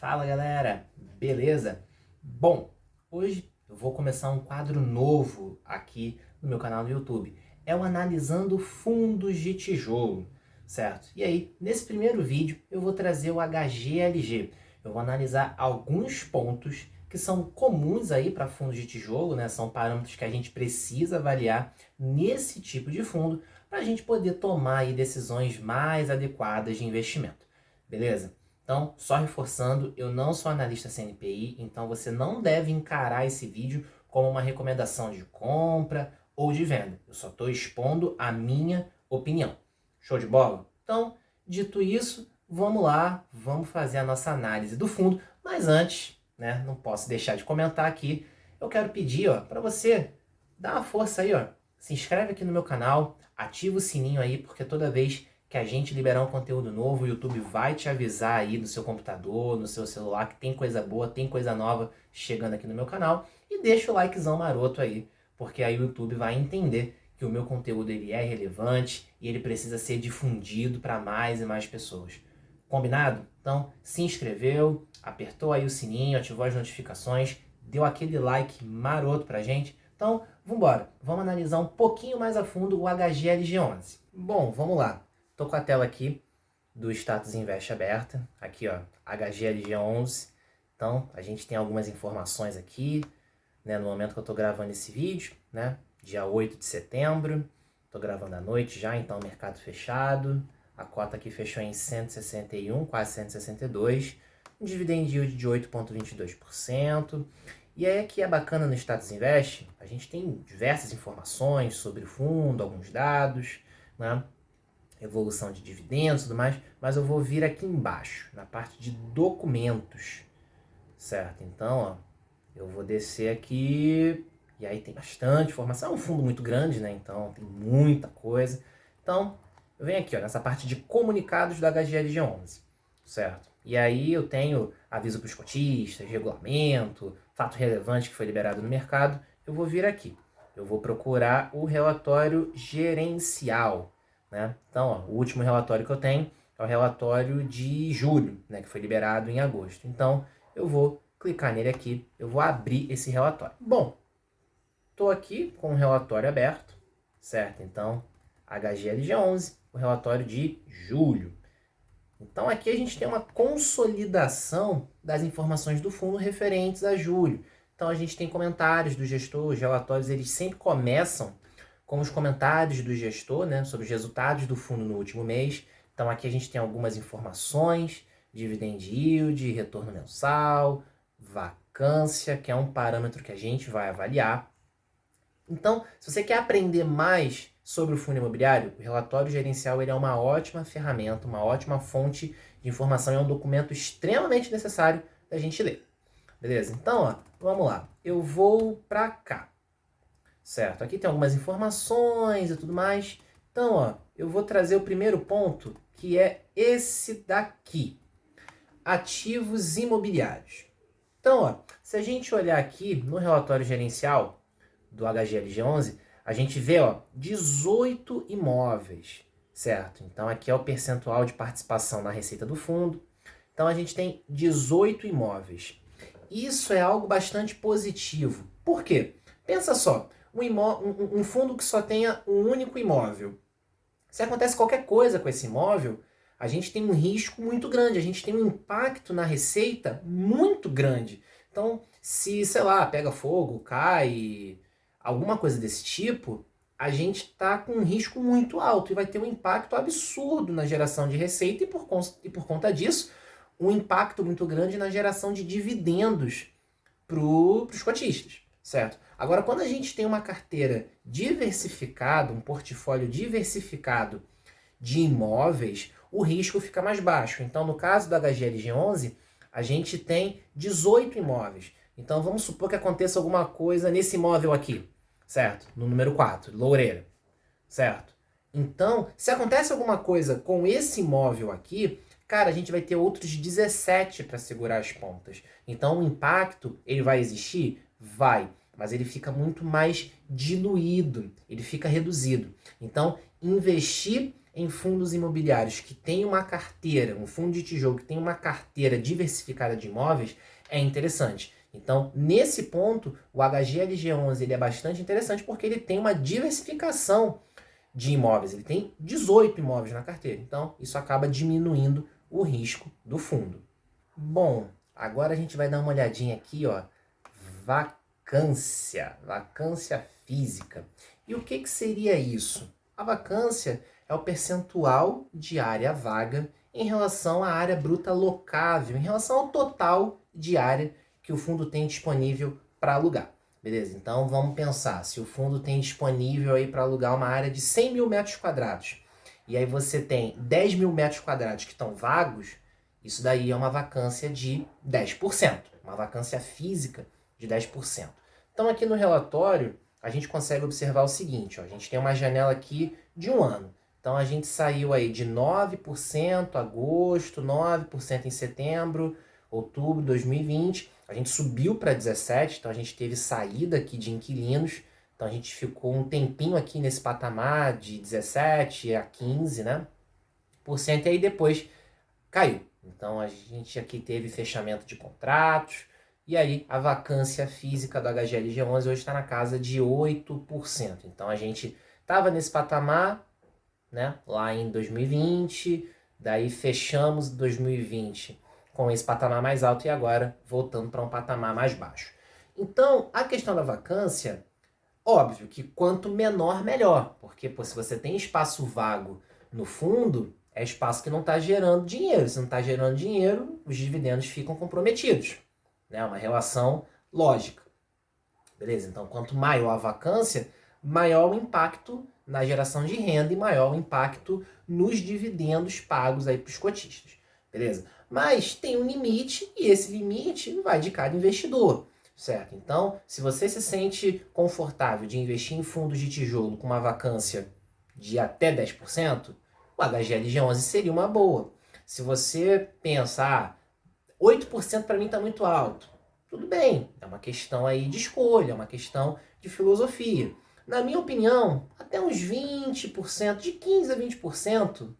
Fala galera, beleza? Bom, hoje eu vou começar um quadro novo aqui no meu canal no YouTube. É o Analisando Fundos de Tijolo, certo? E aí, nesse primeiro vídeo eu vou trazer o HGLG. Eu vou analisar alguns pontos que são comuns aí para fundos de tijolo, né? São parâmetros que a gente precisa avaliar nesse tipo de fundo para a gente poder tomar aí decisões mais adequadas de investimento, beleza? Então, só reforçando, eu não sou analista CNPI, então você não deve encarar esse vídeo como uma recomendação de compra ou de venda. Eu só estou expondo a minha opinião. Show de bola? Então, dito isso, vamos lá, vamos fazer a nossa análise do fundo. Mas antes, né, não posso deixar de comentar aqui, eu quero pedir para você dar uma força aí, se inscreve aqui no meu canal, ativa o sininho aí, porque toda vez que a gente liberar um conteúdo novo, o YouTube vai te avisar aí no seu computador, no seu celular, que tem coisa boa, tem coisa nova chegando aqui no meu canal. E deixa o likezão maroto aí, porque aí o YouTube vai entender que o meu conteúdo ele é relevante e ele precisa ser difundido para mais e mais pessoas. Combinado? Então, se inscreveu, apertou aí o sininho, ativou as notificações, deu aquele like maroto pra gente. Então, vambora. Vamos analisar um pouquinho mais a fundo o HGLG11. Bom, vamos lá. Estou com a tela aqui do Status Invest aberta, aqui HGLG11. Então, a gente tem algumas informações aqui, né, no momento que eu estou gravando esse vídeo, né, dia 8 de setembro. Estou gravando à noite já, então mercado fechado. A cota aqui fechou em 161, quase 162. Um dividend yield de 8,22%. E aí aqui é bacana no Status Invest, a gente tem diversas informações sobre o fundo, alguns dados, né? Evolução de dividendos e tudo mais, mas eu vou vir aqui embaixo, na parte de documentos, certo? Então, eu vou descer aqui, e aí tem bastante informação, é um fundo muito grande, né? Então, tem muita coisa. Então, eu venho aqui, nessa parte de comunicados do HGLG11, certo? E aí eu tenho aviso para os cotistas, regulamento, fato relevante que foi liberado no mercado. Eu vou vir aqui, eu vou procurar o relatório gerencial, né? Então, o último relatório que eu tenho é o relatório de julho, né, que foi liberado em agosto. Então, eu vou clicar nele aqui, eu vou abrir esse relatório. Bom, estou aqui com o relatório aberto, certo? Então, HGLG11, o relatório de julho. Então, aqui a gente tem uma consolidação das informações do fundo referentes a julho. Então, a gente tem comentários do gestor, os relatórios eles sempre começam com os comentários do gestor, né, sobre os resultados do fundo no último mês. Então aqui a gente tem algumas informações, dividend yield, retorno mensal, vacância, que é um parâmetro que a gente vai avaliar. Então, se você quer aprender mais sobre o fundo imobiliário, o relatório gerencial ele é uma ótima ferramenta, uma ótima fonte de informação, é um documento extremamente necessário da gente ler. Beleza? Então, vamos lá. Eu vou para cá. Certo, aqui tem algumas informações e tudo mais. Então, eu vou trazer o primeiro ponto, que é esse daqui. Ativos imobiliários. Então, se a gente olhar aqui no relatório gerencial do HGLG11, a gente vê 18 imóveis, certo? Então, aqui é o percentual de participação na receita do fundo. Então, a gente tem 18 imóveis. Isso é algo bastante positivo. Por quê? Pensa só, um fundo que só tenha um único imóvel. Se acontece qualquer coisa com esse imóvel, a gente tem um risco muito grande, a gente tem um impacto na receita muito grande. Então, se, sei lá, pega fogo, cai, alguma coisa desse tipo, a gente está com um risco muito alto e vai ter um impacto absurdo na geração de receita e por conta disso, um impacto muito grande na geração de dividendos para os cotistas, certo? Agora, quando a gente tem uma carteira diversificada, um portfólio diversificado de imóveis, o risco fica mais baixo. Então, no caso do HGLG11, a gente tem 18 imóveis. Então, vamos supor que aconteça alguma coisa nesse imóvel aqui, certo? No número 4, Loureira, certo? Então, se acontece alguma coisa com esse imóvel aqui, cara, a gente vai ter outros 17 para segurar as pontas. Então, o impacto, ele vai existir? Vai, mas ele fica muito mais diluído, ele fica reduzido. Então, investir em fundos imobiliários que tem uma carteira, um fundo de tijolo que tem uma carteira diversificada de imóveis, é interessante. Então, nesse ponto, o HGLG11 ele é bastante interessante porque ele tem uma diversificação de imóveis. Ele tem 18 imóveis na carteira. Então, isso acaba diminuindo o risco do fundo. Bom, agora a gente vai dar uma olhadinha aqui, ó, vacância física. E o que seria isso? A vacância é o percentual de área vaga em relação à área bruta locável, em relação ao total de área que o fundo tem disponível para alugar. Beleza? Então vamos pensar, se o fundo tem disponível aí para alugar uma área de 100 mil metros quadrados, e aí você tem 10 mil metros quadrados que estão vagos, isso daí é uma vacância de 10%, uma vacância física de 10%. Então aqui no relatório, a gente consegue observar o seguinte, ó, a gente tem uma janela aqui de um ano. Então a gente saiu aí de 9% agosto, 9% em setembro, outubro de 2020. A gente subiu para 17%, então a gente teve saída aqui de inquilinos. Então a gente ficou um tempinho aqui nesse patamar de 17% a 15%, né? E aí depois caiu. Então a gente aqui teve fechamento de contratos, e aí a vacância física do HGLG11 hoje está na casa de 8%. Então a gente estava nesse patamar, né, lá em 2020, daí fechamos 2020 com esse patamar mais alto e agora voltando para um patamar mais baixo. Então a questão da vacância, óbvio que quanto menor, melhor, porque pô, se você tem espaço vago no fundo, é espaço que não está gerando dinheiro. Se não está gerando dinheiro, os dividendos ficam comprometidos. É uma relação lógica. Beleza? Então, quanto maior a vacância, maior o impacto na geração de renda e maior o impacto nos dividendos pagos aí para os cotistas. Beleza? Mas tem um limite e esse limite vai de cada investidor. Certo? Então, se você se sente confortável de investir em fundos de tijolo com uma vacância de até 10%, o HGLG11 seria uma boa. Se você pensar, 8% para mim está muito alto. Tudo bem, é uma questão aí de escolha, é uma questão de filosofia. Na minha opinião, até uns 20%, de 15% a 20%,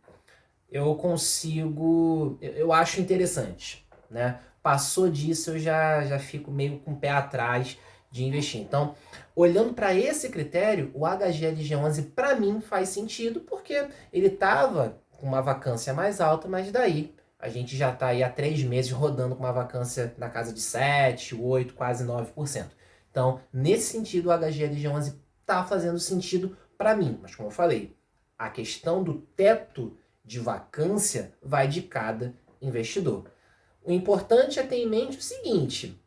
eu consigo, eu acho interessante, né? Passou disso, eu já fico meio com o pé atrás de investir. Então, olhando para esse critério, o HGLG11 para mim faz sentido, porque ele estava com uma vacância mais alta, mas daí a gente já está aí há 3 meses rodando com uma vacância na casa de 7, 8, quase 9%. Então, nesse sentido, o HGLG11 está fazendo sentido para mim. Mas como eu falei, a questão do teto de vacância vai de cada investidor. O importante é ter em mente o seguinte,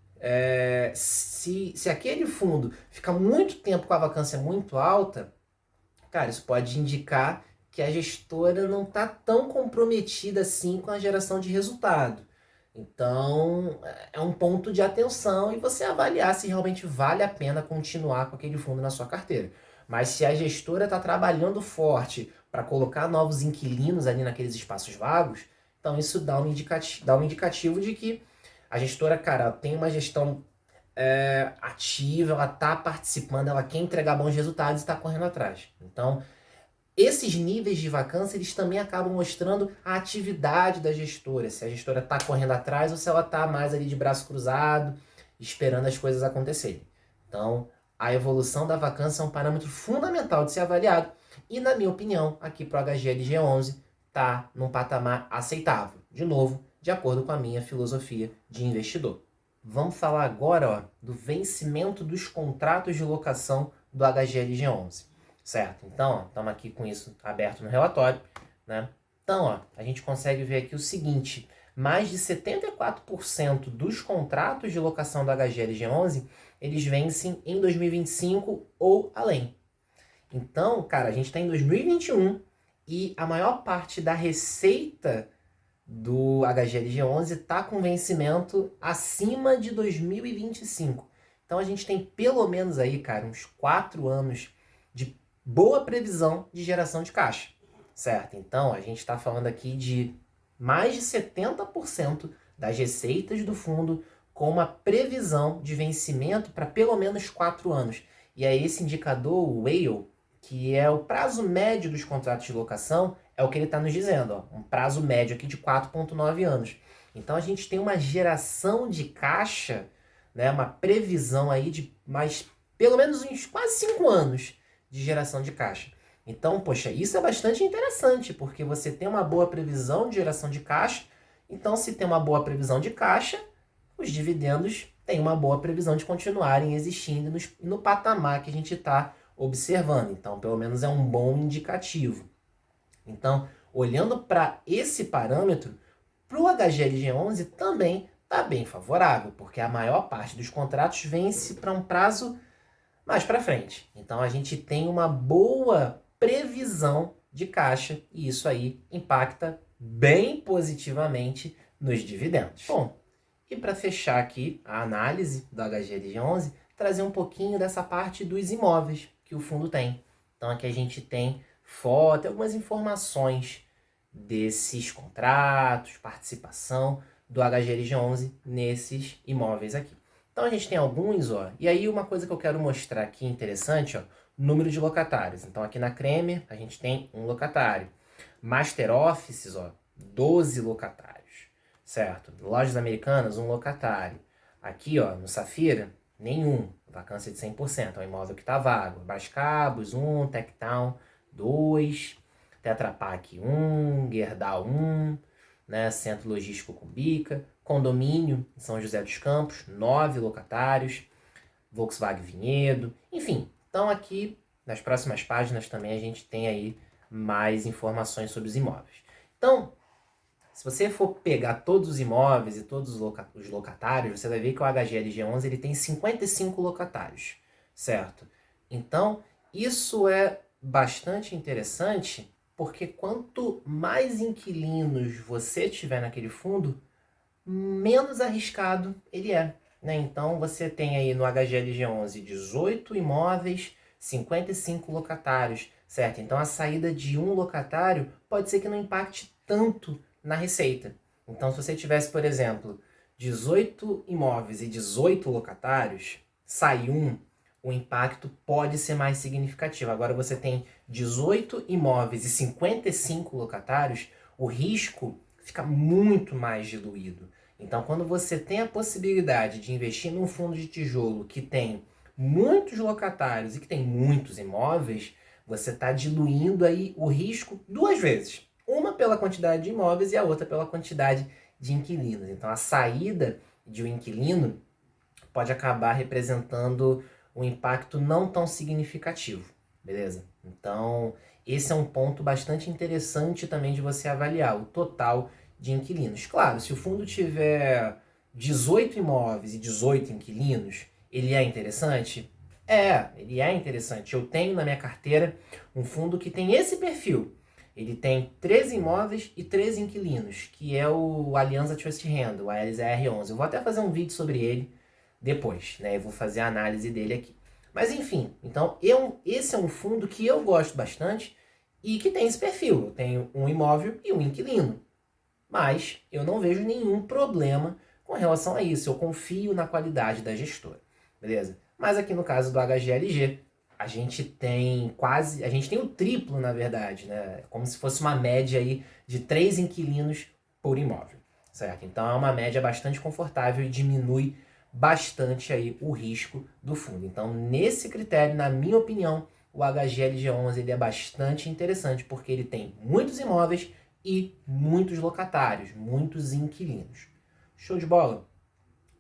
se aquele fundo fica muito tempo com a vacância muito alta, cara, isso pode indicar que a gestora não está tão comprometida assim com a geração de resultado. Então, é um ponto de atenção e você avaliar se realmente vale a pena continuar com aquele fundo na sua carteira. Mas se a gestora está trabalhando forte para colocar novos inquilinos ali naqueles espaços vagos, então isso dá um indicativo de que a gestora, cara, tem uma gestão ativa, ela está participando, ela quer entregar bons resultados e está correndo atrás. Então, esses níveis de vacância, eles também acabam mostrando a atividade da gestora, se a gestora está correndo atrás ou se ela está mais ali de braço cruzado, esperando as coisas acontecerem. Então, a evolução da vacância é um parâmetro fundamental de ser avaliado e, na minha opinião, aqui para o HGLG11 está num patamar aceitável. De novo, de acordo com a minha filosofia de investidor. Vamos falar agora, ó, do vencimento dos contratos de locação do HGLG11. Certo? Então, estamos aqui com isso aberto no relatório, né? Então, ó, a gente consegue ver aqui o seguinte, mais de 74% dos contratos de locação do HGLG11, eles vencem em 2025 ou além. Então, cara, a gente está em 2021 e a maior parte da receita do HGLG11 está com vencimento acima de 2025. Então, a gente tem pelo menos aí, cara, uns 4 anos de boa previsão de geração de caixa, certo? Então, a gente está falando aqui de mais de 70% das receitas do fundo com uma previsão de vencimento para pelo menos 4 anos. E aí esse indicador, o WALE, que é o prazo médio dos contratos de locação, é o que ele está nos dizendo, ó, um prazo médio aqui de 4,9 anos. Então a gente tem uma geração de caixa, né, uma previsão aí de mais, pelo menos uns quase 5 anos de geração de caixa. Então, poxa, isso é bastante interessante, porque você tem uma boa previsão de geração de caixa. Então, se tem uma boa previsão de caixa, os dividendos têm uma boa previsão de continuarem existindo no patamar que a gente está observando. Então, pelo menos é um bom indicativo. Então, olhando para esse parâmetro, para o HGLG11 também está bem favorável, porque a maior parte dos contratos vence para um prazo mais para frente. Então, a gente tem uma boa previsão de caixa e isso aí impacta bem positivamente nos dividendos. Bom, e para fechar aqui a análise do HGLG11, trazer um pouquinho dessa parte dos imóveis que o fundo tem. Então aqui a gente tem foto, algumas informações desses contratos, participação do HGLG11 nesses imóveis aqui. Então a gente tem alguns, ó, e aí uma coisa que eu quero mostrar aqui interessante, ó, número de locatários. Então aqui na Cremer a gente tem um locatário. Master Offices, ó, 12 locatários, certo? Lojas Americanas, um locatário. Aqui, ó, no Safira, nenhum, vacância de 100%, é um imóvel que está vago. Bascabos, 1, Techtown, 2, Tetra Pak, 1, Gerdau, 1, né, Centro Logístico Cumbica, Condomínio em São José dos Campos, 9 locatários, Volkswagen Vinhedo, enfim. Então aqui, nas próximas páginas também a gente tem aí mais informações sobre os imóveis. Então, se você for pegar todos os imóveis e todos os locatários, você vai ver que o HGLG11 ele tem 55 locatários, certo? Então, isso é bastante interessante, porque quanto mais inquilinos você tiver naquele fundo, menos arriscado ele é, né? Então, você tem aí no HGLG11 18 imóveis, 55 locatários, certo? Então, a saída de um locatário pode ser que não impacte tanto na receita. Então, se você tivesse, por exemplo, 18 imóveis e 18 locatários, sai um, o impacto pode ser mais significativo. Agora, você tem 18 imóveis e 55 locatários, o risco fica muito mais diluído. Então, quando você tem a possibilidade de investir num fundo de tijolo que tem muitos locatários e que tem muitos imóveis, você está diluindo aí o risco duas vezes. Uma pela quantidade de imóveis e a outra pela quantidade de inquilinos. Então, a saída de um inquilino pode acabar representando um impacto não tão significativo, beleza? Então, esse é um ponto bastante interessante também de você avaliar o total de inquilinos. Claro, se o fundo tiver 18 imóveis e 18 inquilinos, ele é interessante? Ele é interessante. Eu tenho na minha carteira um fundo que tem esse perfil. Ele tem 13 imóveis e 13 inquilinos, que é o Alianza Trust Handle, o ALZR11. Eu vou até fazer um vídeo sobre ele depois, né? Eu vou fazer a análise dele aqui. Mas enfim, então esse é um fundo que eu gosto bastante e que tem esse perfil. Eu tenho um imóvel e um inquilino. Mas eu não vejo nenhum problema com relação a isso. Eu confio na qualidade da gestora, beleza? Mas aqui no caso do HGLG, a gente tem o triplo, na verdade, né? Como se fosse uma média aí de 3 inquilinos por imóvel, certo? Então é uma média bastante confortável e diminui bastante aí o risco do fundo. Então, nesse critério, na minha opinião, o HGLG11 ele é bastante interessante porque ele tem muitos imóveis e muitos locatários, muitos inquilinos. Show de bola?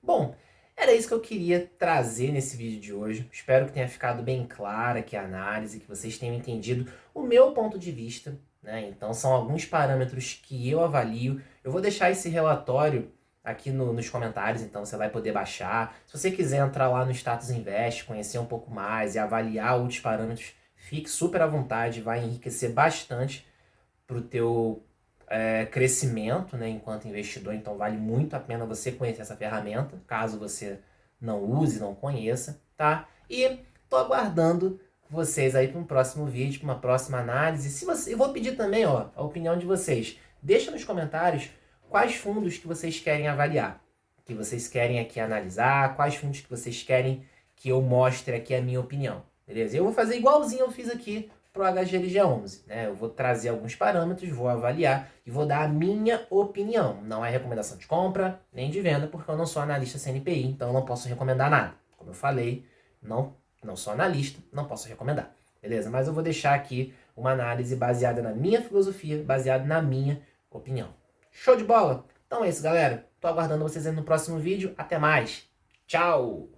Bom, era isso que eu queria trazer nesse vídeo de hoje. Espero que tenha ficado bem clara aqui a análise, que vocês tenham entendido o meu ponto de vista, né? Então, são alguns parâmetros que eu avalio. Eu vou deixar esse relatório aqui nos comentários, então você vai poder baixar. Se você quiser entrar lá no Status Invest, conhecer um pouco mais e avaliar outros parâmetros, fique super à vontade, vai enriquecer bastante para o teu crescimento, né, enquanto investidor. Então vale muito a pena você conhecer essa ferramenta, caso você não use, não conheça, tá? E tô aguardando vocês aí para um próximo vídeo, para uma próxima análise. Eu vou pedir também, ó, a opinião de vocês. Deixa nos comentários quais fundos que vocês querem avaliar, que vocês querem aqui analisar, quais fundos que vocês querem que eu mostre aqui a minha opinião, beleza? Eu vou fazer igualzinho eu fiz aqui para o HGLG11, né? Eu vou trazer alguns parâmetros, vou avaliar e vou dar a minha opinião. Não é recomendação de compra nem de venda, porque eu não sou analista CNPI, então eu não posso recomendar nada. Como eu falei, não sou analista, não posso recomendar, beleza? Mas eu vou deixar aqui uma análise baseada na minha filosofia, baseada na minha opinião. Show de bola? Então é isso, galera. Tô aguardando vocês aí no próximo vídeo. Até mais. Tchau!